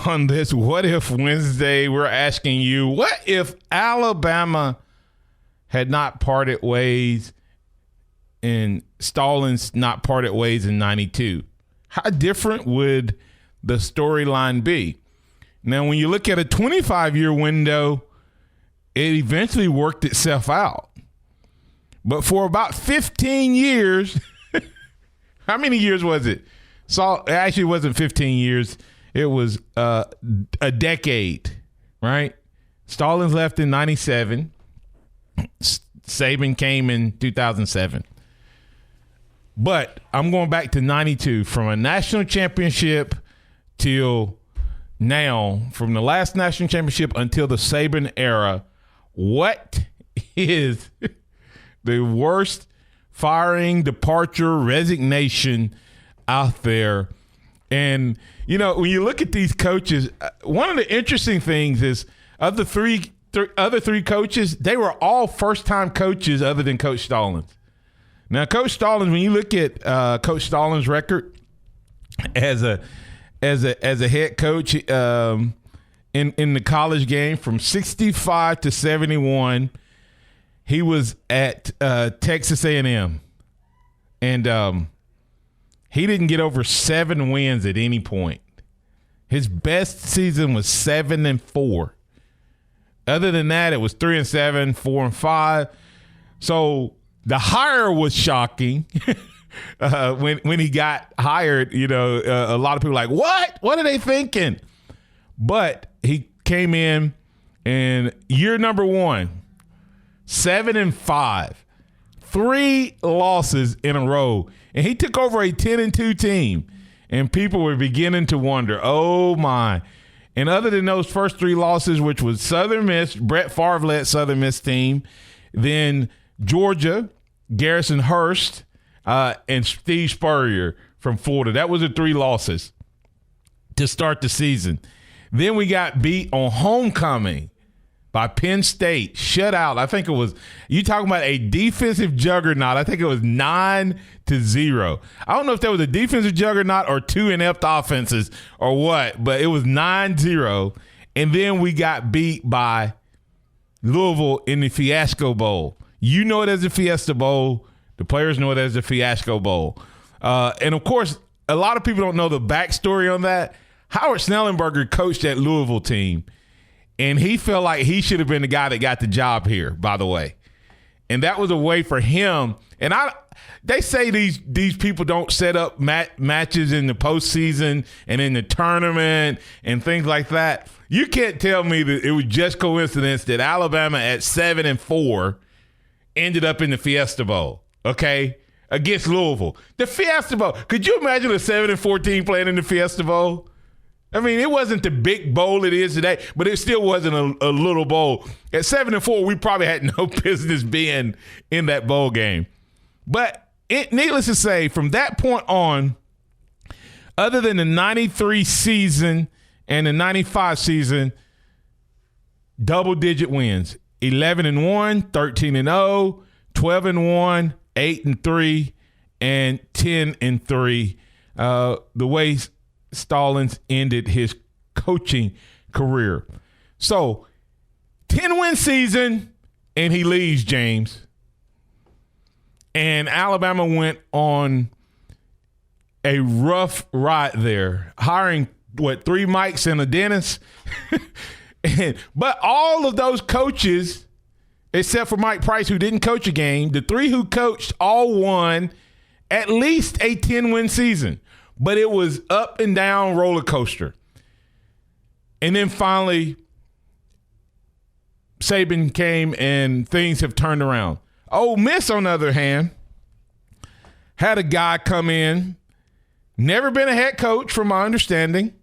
On this What If Wednesday, we're asking you, what if Alabama had not parted ways and Stallings not parted ways in 92? How different would the storyline be? Now, when you look at a 25-year window, it eventually worked itself out. But for about 15 years, how many years was it? It actually wasn't 15 years. It was a decade, right? Stallings left in 97. Saban came in 2007. But I'm going back to 92. From a national championship till now, from the last national championship until the Saban era, what is the worst firing, departure, resignation out there? And, you know, when you look at these coaches, one of the interesting things is of the other three coaches, they were all first-time coaches other than Coach Stallings. Now, Coach Stallings, when you look at Coach Stallings' record as a head coach in the college game from 65 to 71, he was at Texas A&M. And he didn't get over 7 wins at any point. His best season was 7-4. Other than that, it was 3-7, 4-5. So the hire was shocking. When he got hired, you know, a lot of people were like, what? What are they thinking? But he came in, and year number 1, 7-5, 3 losses in a row. And he took over a 10-2 team, and people were beginning to wonder, oh, my. And other than those first 3 losses, which was Southern Miss, Brett Favre led Southern Miss team, then Georgia, Garrison Hurst, and Steve Spurrier from Florida. That was the 3 losses to start the season. Then we got beat on homecoming by Penn State. Shut out. I think it was – you talking about a defensive juggernaut. I think it was 9-0. I don't know if that was a defensive juggernaut or 2 inept offenses or what, but it was 9-0. And then we got beat by Louisville in the Fiasco Bowl. You know it as the Fiesta Bowl. The players know it as the Fiasco Bowl. And, of course, a lot of people don't know the backstory on that. Howard Snellenberger coached that Louisville team, and he felt like he should have been the guy that got the job here, by the way. And that was a way for him. And they say these people don't set up matches in the postseason and in the tournament and things like that. You can't tell me that it was just coincidence that Alabama at 7-4 ended up in the Fiesta Bowl, okay, against Louisville. The Fiesta Bowl. Could you imagine a 7-4 team playing in the Fiesta Bowl? I mean, it wasn't the big bowl it is today, but it still wasn't a little bowl. At 7-4, we probably had no business being in that bowl game. But needless to say, from that point on, other than the 93 season and the 95 season, double-digit wins. 11-1, 13-0, 12-1, 8-3, and 10-3. The way Stallings ended his coaching career. So, 10-win season, and he leaves, James. And Alabama went on a rough ride there, hiring, 3 Mikes and a Dennis? But all of those coaches, except for Mike Price, who didn't coach a game, the 3 who coached all won at least a 10-win season. But it was up and down roller coaster. And then finally, Saban came and things have turned around. Ole Miss, on the other hand, had a guy come in, never been a head coach from my understanding,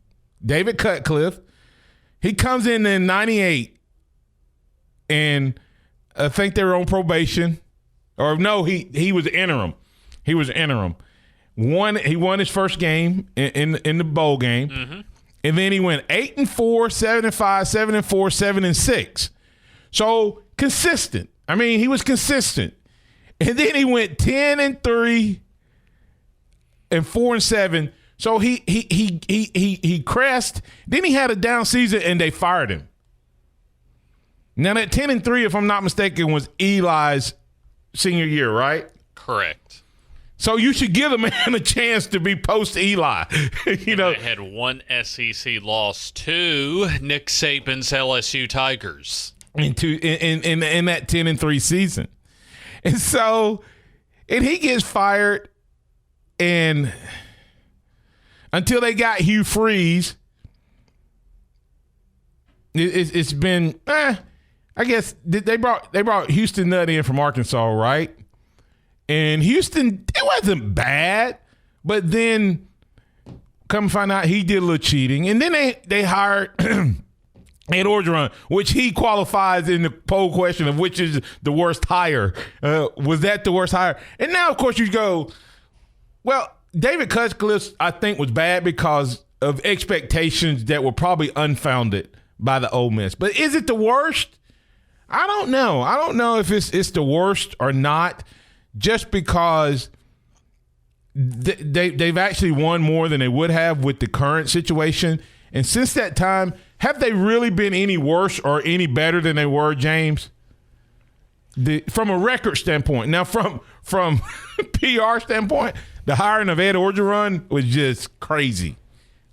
David Cutcliffe. He comes in 98, and I think they were on probation. Or no, he was interim. He was interim. He won his first game in the bowl game. Mm-hmm. And then he went 8-4, 7-5, 7-4, 7-6. So consistent. I mean, he was consistent. And then he went 10-3 and 4-7 So he crashed. Then he had a down season, and they fired him. Now that 10-3, if I'm not mistaken, was Eli's senior year, right? Correct. So you should give the man a chance to be post Eli. They had one SEC loss to Nick Saban's LSU Tigers in that 10-3 season, and he gets fired, and until they got Hugh Freeze, it's been. I guess they brought Houston Nutt in from Arkansas, right? And Houston, it wasn't bad, but then come find out he did a little cheating, and then they hired Ed Orgeron, which he qualifies in the poll question of which is the worst hire. Was that the worst hire? And now, of course, you go, well, David Cutcliffe, I think, was bad because of expectations that were probably unfounded by the Ole Miss. But is it the worst? I don't know. I don't know if it's the worst or not, just because they've actually won more than they would have with the current situation. And since that time, have they really been any worse or any better than they were, James? From a record standpoint. Now, from PR standpoint, the hiring of Ed Orgeron was just crazy.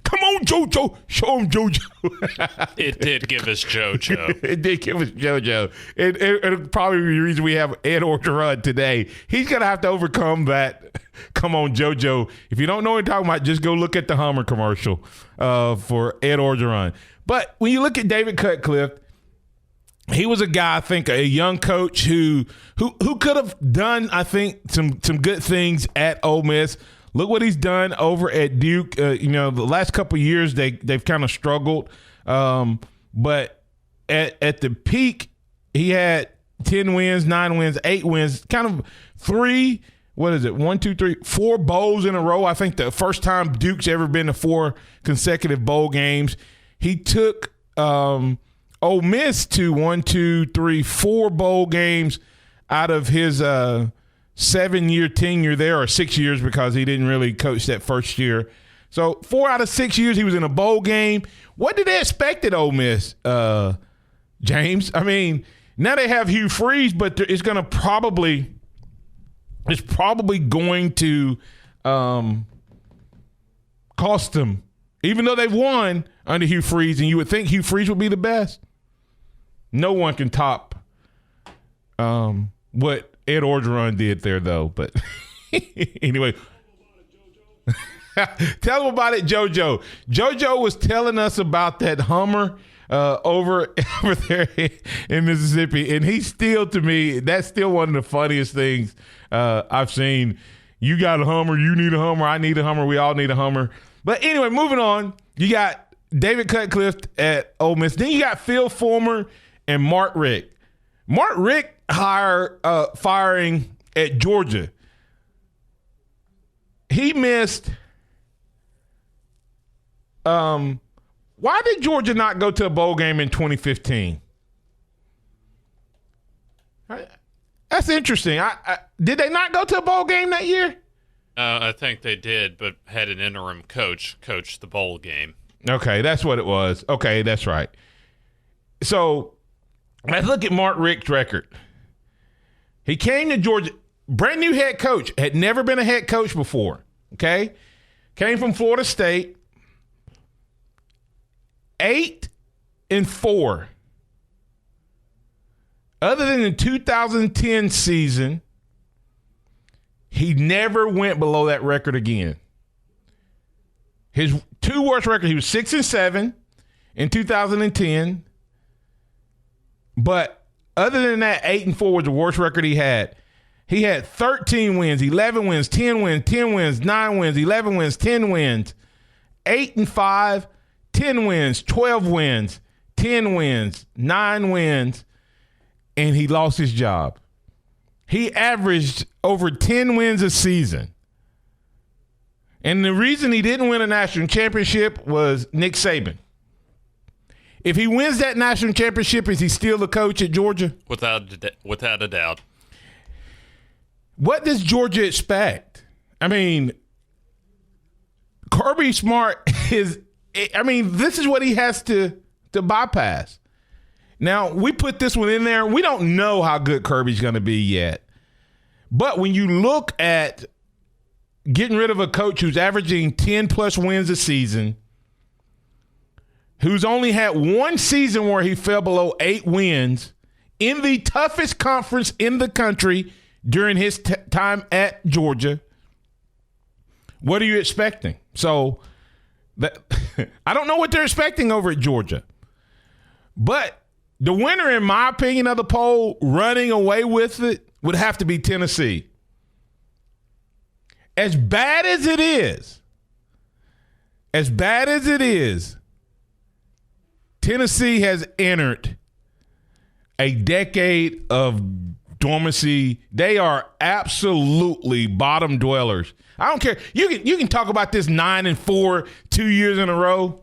Come on, JoJo. Show him JoJo. It did give us JoJo. It did give us JoJo. It'll probably be the reason we have Ed Orgeron today. He's going to have to overcome that. Come on, JoJo. If you don't know what I'm talking about, just go look at the Hummer commercial for Ed Orgeron. But when you look at David Cutcliffe, he was a guy, I think, a young coach who could have done, I think, some good things at Ole Miss. Look what he's done over at Duke. The last couple of years they've kind of struggled, but at the peak he had 10 wins, 9 wins, 8 wins, kind of 4 bowls in a row. I think the first time Duke's ever been to 4 consecutive bowl games. He took Ole Miss to 4 bowl games out of his 7-year tenure there, or 6 years because he didn't really coach that first year. So 4 out of 6 years he was in a bowl game. What did they expect at Ole Miss, James? I mean, now they have Hugh Freeze, but it's probably going to cost them, even though they've won under Hugh Freeze, and you would think Hugh Freeze would be the best. No one can top what Ed Orgeron did there, though. But anyway, tell them about it, JoJo. JoJo was telling us about that Hummer over there in Mississippi, and he's still, to me, that's still one of the funniest things I've seen. You got a Hummer, you need a Hummer, I need a Hummer, we all need a Hummer. But anyway, moving on, you got David Cutcliffe at Ole Miss. Then you got Phil Fulmer and Mark Richt. Mark Richt firing at Georgia. He missed. Why did Georgia not go to a bowl game in 2015? That's interesting. Did they not go to a bowl game that year? I think they did, but had an interim coach coach the bowl game. Okay, that's what it was. Okay, that's right. So let's look at Mark Richt's record. He came to Georgia, brand new head coach, had never been a head coach before, okay? Came from Florida State, 8-4. Other than the 2010 season, he never went below that record again. His 2 worst records, he was 6-7 in 2010, but other than that, 8-4 was the worst record he had. He had 13 wins, 11 wins, 10 wins, 10 wins, 9 wins, 11 wins, 10 wins, 8-5, 10 wins, 12 wins, 10 wins, 9 wins, and he lost his job. He averaged over 10 wins a season. And the reason he didn't win a national championship was Nick Saban. If he wins that national championship, is he still the coach at Georgia? Without a doubt. What does Georgia expect? I mean, Kirby Smart is, I mean, this is what he has to bypass. Now, we put this one in there. We don't know how good Kirby's going to be yet. But when you look at getting rid of a coach who's averaging 10-plus wins a season, who's only had one season where he fell below 8 wins in the toughest conference in the country during his time at Georgia, what are you expecting? So I don't know what they're expecting over at Georgia. But the winner, in my opinion, of the poll, running away with it, would have to be Tennessee. As bad as it is, Tennessee has entered a decade of dormancy. They are absolutely bottom dwellers. I don't care. You can talk about this 9-4 2 years in a row.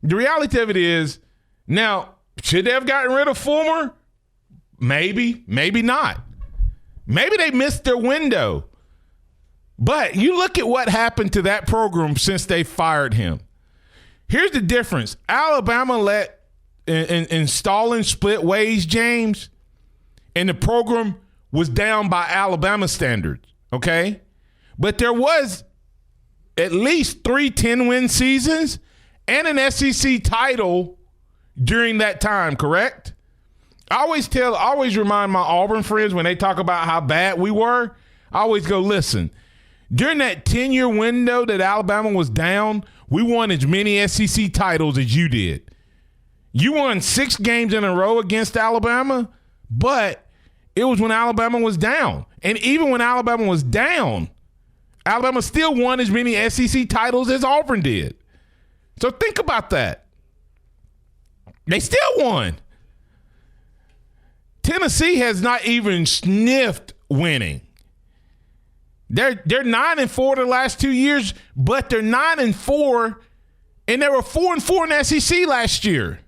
The reality of it is, now, should they have gotten rid of Fulmer? Maybe, maybe not. Maybe they missed their window. But you look at what happened to that program since they fired him. Here's the difference. Alabama let Stalin split ways, James, and the program was down by Alabama standards, okay? But there was at least 3 10-win seasons and an SEC title during that time, correct? I always remind my Auburn friends when they talk about how bad we were, I always go, listen, during that 10-year window that Alabama was down, we won as many SEC titles as you did. You won 6 games in a row against Alabama, but it was when Alabama was down. And even when Alabama was down, Alabama still won as many SEC titles as Auburn did. So think about that. They still won. Tennessee has not even sniffed winning. They're 9-4 the last 2 years, but they're 9-4, and they were 4-4 in the SEC last year.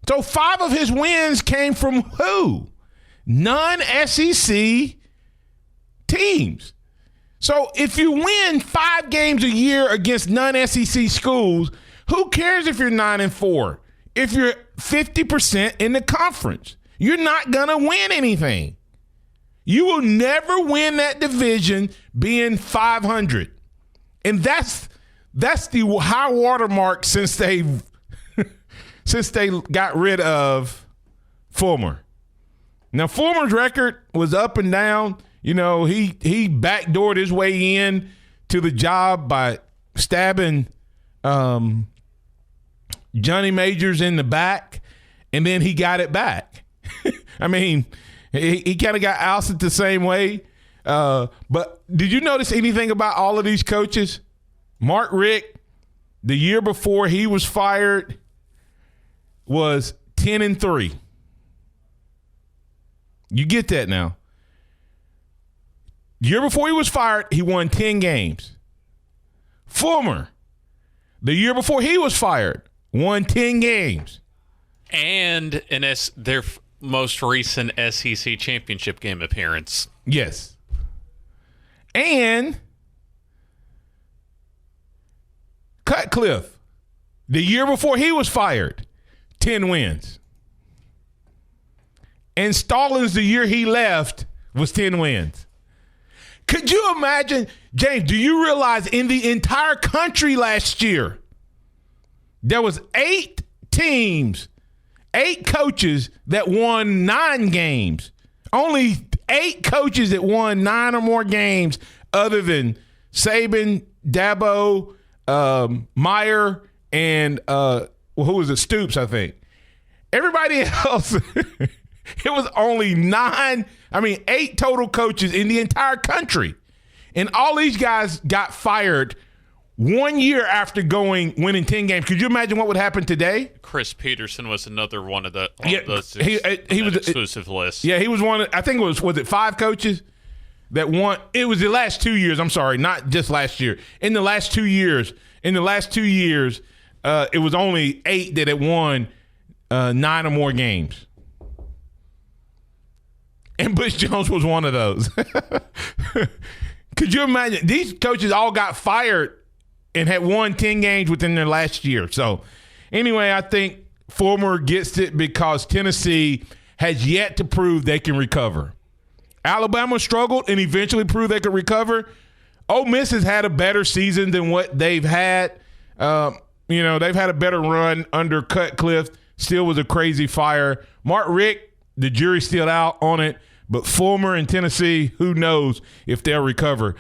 So 5 of his wins came from who? Non-SEC teams. So if you win 5 games a year against non-SEC schools, who cares if you're 9-4? If you're 50% in the conference, you're not going to win anything. You will never win that division being 500. And that's the high watermark since they got rid of Fulmer. Now, Fulmer's record was up and down. You know, he backdoored his way in to the job by stabbing Johnny Majors in the back, and then he got it back. I mean, he kind of got ousted the same way. But did you notice anything about all of these coaches? Mark Richt, the year before he was fired, was 10-3. You get that now. Year before he was fired, he won 10 games. Fulmer, the year before he was fired, won 10 games. And in their most recent SEC championship game appearance. Yes. And Cutcliffe, the year before he was fired, 10 wins. And Stallings, the year he left, was 10 wins. Could you imagine, James, do you realize in the entire country last year, there was 8 teams, 8 coaches that won 9 games. Only 8 coaches that won 9 or more games other than Saban, Dabo, Meyer, and who was it? Stoops, I think. Everybody else, it was only 8 total coaches in the entire country. And all these guys got fired 1 year after winning 10 games. Could you imagine what would happen today? Chris Peterson was another one of the he was exclusive list. Yeah, he was one. I think was it 5 coaches that won? It was the last 2 years. I'm sorry, not just last year. In the last 2 years, it was only 8 that had won 9 or more games. And Butch Jones was one of those. Could you imagine? These coaches all got fired and had won 10 games within their last year. So, anyway, I think Fulmer gets it because Tennessee has yet to prove they can recover. Alabama struggled and eventually proved they could recover. Ole Miss has had a better season than what they've had. They've had a better run under Cutcliffe. Still was a crazy fire. Mark Richt, the jury's still out on it. But Fulmer and Tennessee, who knows if they'll recover.